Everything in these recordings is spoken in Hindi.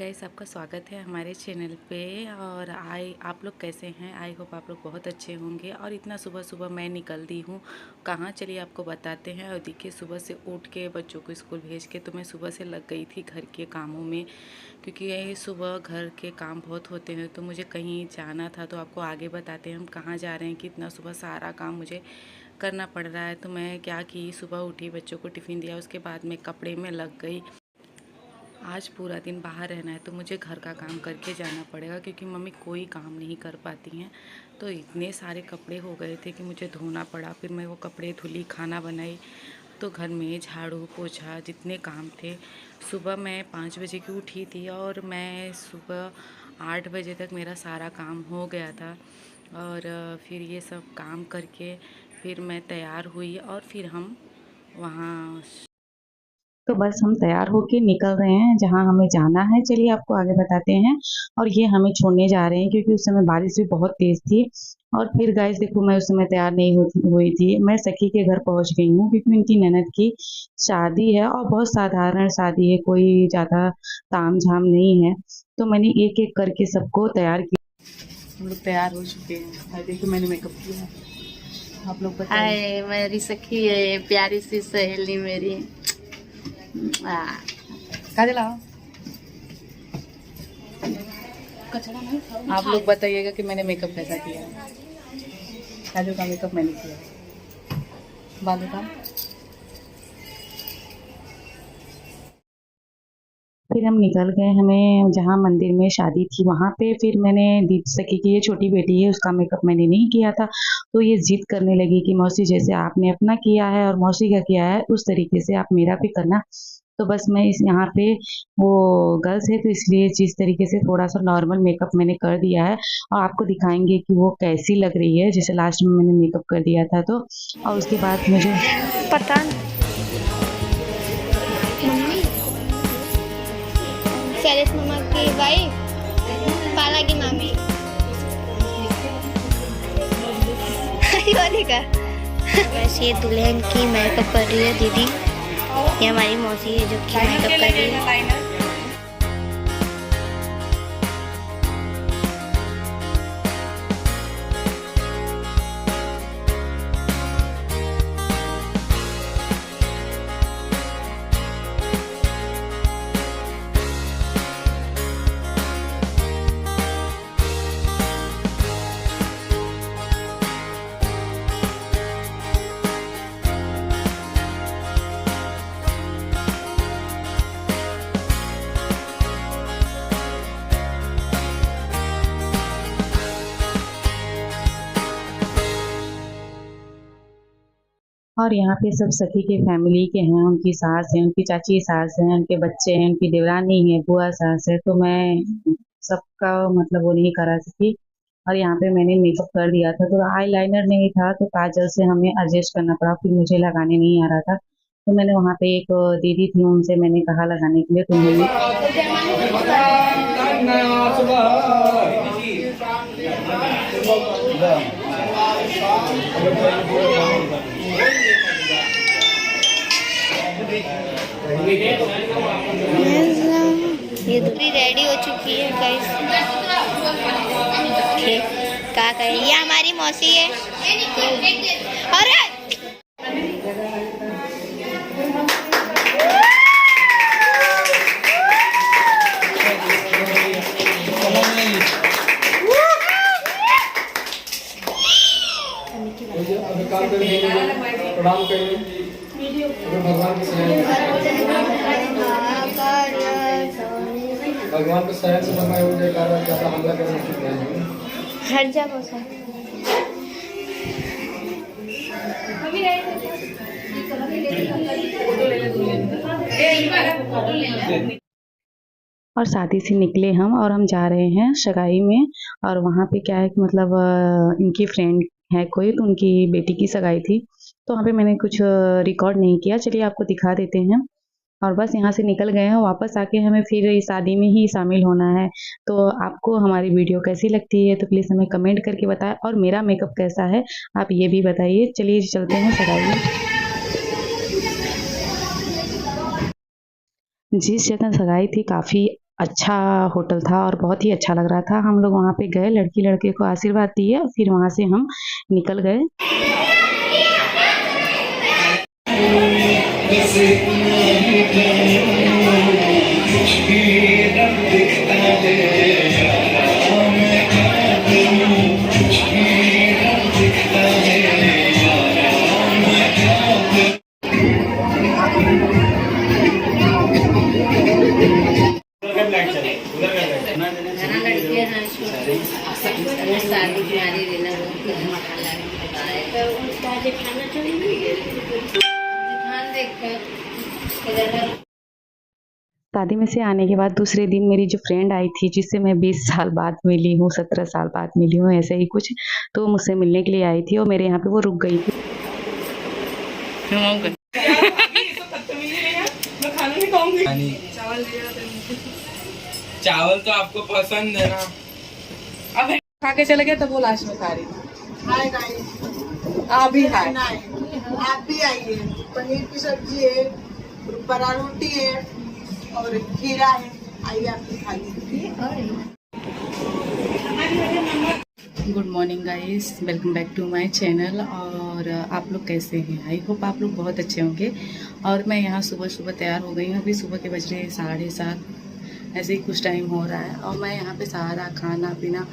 गाइस, आपका स्वागत है हमारे चैनल पे। और आप लोग कैसे हैं? आई होप आप लोग बहुत अच्छे होंगे। और इतना सुबह सुबह मैं निकल दी हूँ कहाँ, चलिए आपको बताते हैं। और देखिए, सुबह से उठ के बच्चों को स्कूल भेज के तो मैं सुबह से लग गई थी घर के कामों में, क्योंकि यही सुबह घर के काम बहुत होते हैं। तो मुझे कहीं जाना था, तो आपको आगे बताते हैं हम कहाँ जा रहे हैं कि इतना सुबह सारा काम मुझे करना पड़ रहा है। तो मैं क्या की, सुबह उठी, बच्चों को टिफ़िन दिया, उसके बाद मैं कपड़े में लग गई। आज पूरा दिन बाहर रहना है तो मुझे घर का काम करके जाना पड़ेगा, क्योंकि मम्मी कोई काम नहीं कर पाती हैं। तो इतने सारे कपड़े हो गए थे कि मुझे धोना पड़ा। फिर मैं वो कपड़े धुली, खाना बनाई, तो घर में झाड़ू पोछा जितने काम थे। सुबह मैं 5 बजे की उठी थी और मैं सुबह 8 बजे तक मेरा सारा काम हो गया था। और फिर ये सब काम करके फिर मैं तैयार हुई और फिर हम वहाँ। तो बस हम तैयार होके निकल रहे हैं जहाँ हमें जाना है। चलिए आपको आगे बताते हैं। और ये हमें छोड़ने जा रहे हैं क्योंकि उस समय बारिश भी बहुत तेज थी। और फिर गाइस देखो, मैं उस समय तैयार नहीं हुई थी। मैं सखी के घर पहुंच गई हूँ क्योंकि उनकी ननद की शादी है और बहुत साधारण शादी है, कोई ज़्यादा ताम झाम नहीं है। तो मैंने एक एक करके सबको तैयार किया। हम लोग तैयार हो चुके हैं और देखिए मैंने मेकअप किया। आप लोग बताइए। हाय, मेरी सखी है, प्यारी सी सहेली मेरी। कहाँ लाओ, आप लोग बताइएगा कि मैंने मेकअप कैसा किया। काजल का मेकअप मैंने किया, बालों का। फिर हम निकल गए, हमें जहाँ मंदिर में शादी थी वहाँ पे। फिर मैंने दीदी सखी की, ये छोटी बेटी है, उसका मेकअप मैंने नहीं किया था। तो ये जिद करने लगी कि मौसी, जैसे आपने अपना किया है और मौसी का किया है उस तरीके से आप मेरा भी करना। तो बस मैं इस यहाँ पे, वो गर्ल्स है तो इसलिए जिस तरीके से थोड़ा सा नॉर्मल मेकअप मैंने कर दिया है। और आपको दिखाएंगे कि वो कैसी लग रही है, जैसे लास्ट में मैंने मेकअप कर दिया था। तो और उसके बाद मुझे पता नहीं मम्मी, शैलेश मामा की वाइफ, पाला की मामी। वाले का वैसे ये दुल्हन की मेकअप कर रही है दीदी। ये हमारी मौसी है जो कि मेकअप कर रही है। और यहाँ पे सब सखी के फैमिली के हैं, उनकी सास है, उनकी चाची सास है, उनके बच्चे हैं, उनकी देवरानी है, बुआ सास है। तो मैं सबका मतलब वो नहीं करा सकी। और यहाँ पे मैंने मेकअप कर दिया था, तो आई लाइनर नहीं था तो काजल से हमें एडजस्ट करना पड़ा, फिर मुझे लगाने नहीं आ रहा था। तो मैंने वहाँ पे एक दीदी थी, उनसे मैंने कहा लगाने के लिए, तो उन्होंने ये दूसरी रेडी हो चुकी है गाइस। क्या करें, ये हमारी मौसी है। अरे प्रणाम करिए भगवान के शरण से मना हो जाएगा, ज्यादा हमला करने की नहीं। हट जा बसा। और शादी से निकले हम, और हम जा रहे हैं सगाई में। और वहाँ पे क्या है कि मतलब इनकी फ्रेंड है कोई, तो उनकी बेटी की सगाई थी। तो वहाँ पे मैंने कुछ रिकॉर्ड नहीं किया, चलिए आपको दिखा देते हैं। और बस यहाँ से निकल गए हैं, वापस आके हमें फिर इस शादी में ही शामिल होना है। तो आपको हमारी वीडियो कैसी लगती है तो प्लीज़ हमें कमेंट करके बताएं, और मेरा मेकअप कैसा है आप ये भी बताइए। चलिए चलते हैं सगाई में। जिस जगह सगाई थी काफ़ी अच्छा होटल था और बहुत ही अच्छा लग रहा था। हम लोग वहाँ पे गए, लड़की लड़के को आशीर्वाद दिए और फिर वहाँ से हम निकल गए। शादी में से आने के बाद दूसरे दिन मेरी जो फ्रेंड आई थी जिससे मैं 20 साल बाद मिली हूँ, 17 साल बाद मिली हूँ, ऐसे ही कुछ, तो मुझसे मिलने के लिए आई थी और मेरे यहाँ पे वो रुक गई थी। चावल तो आपको पसंद है ना। अब खा के चले गए तो वो लास्ट में खा रही थी। हाय गाइस, आप भी खाए। आप भी आइए। पनीर की सब्जी है, बड़ा रोटी है और खीरा है। आइए आप भी खा लीजिए। Good morning guys, welcome back to my channel. और आप लोग कैसे हैं? आई होप आप लोग बहुत अच्छे होंगे। और मैं यहाँ सुबह सुबह तैयार हो गई हूँ। अभी सुबह के बज रहे हैं 7:30, ऐसे ही कुछ टाइम हो रहा है। और मैं यहाँ पे सारा खाना पीना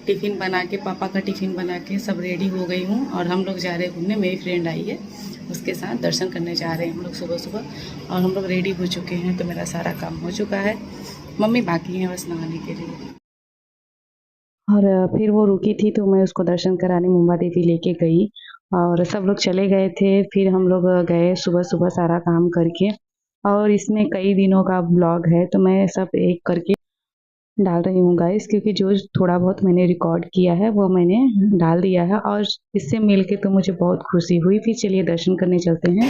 टिफ़िन बना के, पापा का टिफ़िन बना के सब रेडी हो गई हूँ। और हम लोग जा रहे हैं घूमने, मेरी फ्रेंड आई है, उसके साथ दर्शन करने जा रहे हैं हम लोग सुबह सुबह। और हम लोग रेडी हो चुके हैं, तो मेरा सारा काम हो चुका है। मम्मी बाकी हैं बस नहाने के लिए। और फिर वो रुकी थी तो मैं उसको दर्शन कराने मुंबा देवी लेके गई और सब लोग चले गए थे। फिर हम लोग गए सुबह सुबह सारा काम करके। और इसमें कई दिनों का ब्लॉग है तो मैं सब एक करके डाल रही हूँ गाइस, क्योंकि जो थोड़ा बहुत मैंने रिकॉर्ड किया है वो मैंने डाल दिया है और इससे मिल के तो मुझे बहुत खुशी हुई। फिर चलिए दर्शन करने चलते हैं।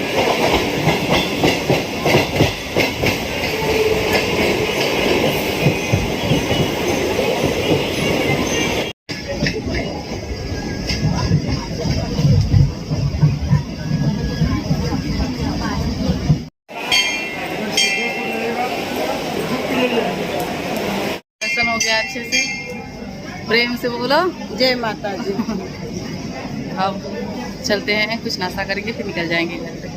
दर्शन हो गया अच्छे से, प्रेम से बोलो जय माता दी। अब चलते हैं, कुछ नाश्ता करके फिर निकल जाएंगे घर पे।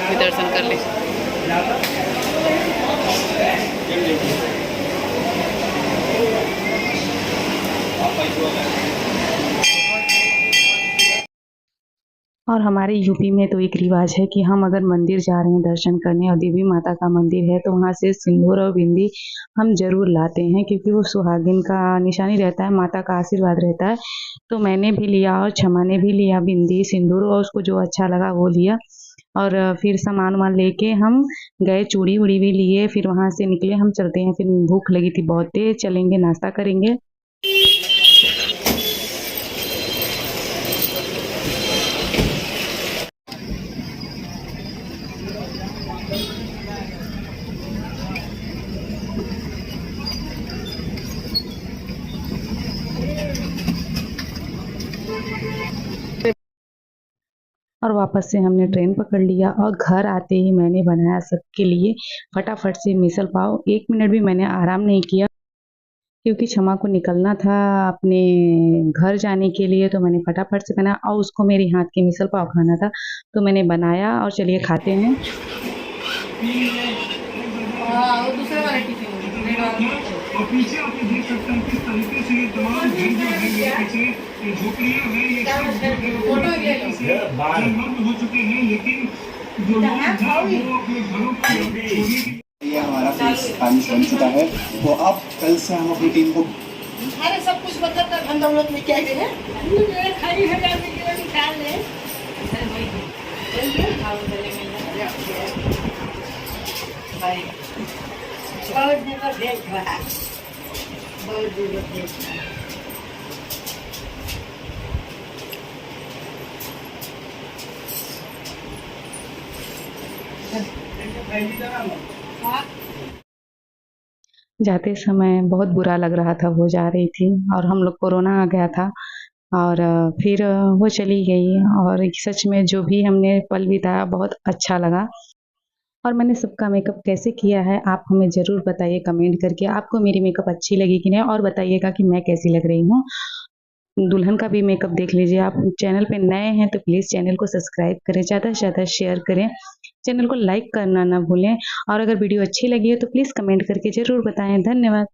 भी दर्शन कर ले। और हमारे यूपी में तो एक रिवाज है कि हम अगर मंदिर जा रहे हैं दर्शन करने और देवी माता का मंदिर है तो वहाँ से सिंदूर और बिंदी हम ज़रूर लाते हैं, क्योंकि वो सुहागिन का निशानी रहता है, माता का आशीर्वाद रहता है। तो मैंने भी लिया और क्षमा ने भी लिया बिंदी सिंदूर, और उसको जो अच्छा लगा वो लिया। और फिर सामान वामान लेके हम गए, चूड़ी उड़ी भी लिए, फिर वहाँ से निकले। हम चलते हैं, फिर भूख लगी थी बहुत तेज, चलेंगे नाश्ता करेंगे। और वापस से हमने ट्रेन पकड़ लिया और घर आते ही मैंने बनाया सबके लिए फटाफट से मिसल पाव। 1 मिनट भी मैंने आराम नहीं किया, क्योंकि क्षमा को निकलना था अपने घर जाने के लिए, तो मैंने फटाफट से बनाया और उसको मेरे हाथ के मिसल पाव खाना था तो मैंने बनाया। और चलिए खाते हैं। वो दूसरे वाले टिफिन और पीछे आप देख सकते हैं किस तरीके से ये तमाम घर जो है ये पीछे ये झोपड़ियां हैं, ये सब जलमग्न हो चुके हैं, लेकिन जो लोग हैं वो अपने घरों को ये हमारा फेस खाली बन चुका है। तो अब कल से हम अपनी टीम को अरे सब कुछ बदल कर धन दौलत में क्या है खाली है जाने के लिए निकाल ले। बहुत जगह भेज रहा है, बहुत जगह भेज रहा है। जाते समय बहुत बुरा लग रहा था, वो जा रही थी और हम लोग कोरोना आ गया था। और फिर वो चली गई और सच में जो भी हमने पल बिताया बहुत अच्छा लगा। और मैंने सबका मेकअप कैसे किया है आप हमें ज़रूर बताइए कमेंट करके। आपको मेरी मेकअप अच्छी लगी कि नहीं, और बताइएगा कि मैं कैसी लग रही हूँ। दुल्हन का भी मेकअप देख लीजिए। आप चैनल पे नए हैं तो प्लीज़ चैनल को सब्सक्राइब करें, ज़्यादा से ज़्यादा शेयर करें, चैनल को लाइक करना ना भूलें। और अगर वीडियो अच्छी लगी है तो प्लीज़ कमेंट करके ज़रूर बताएं। धन्यवाद।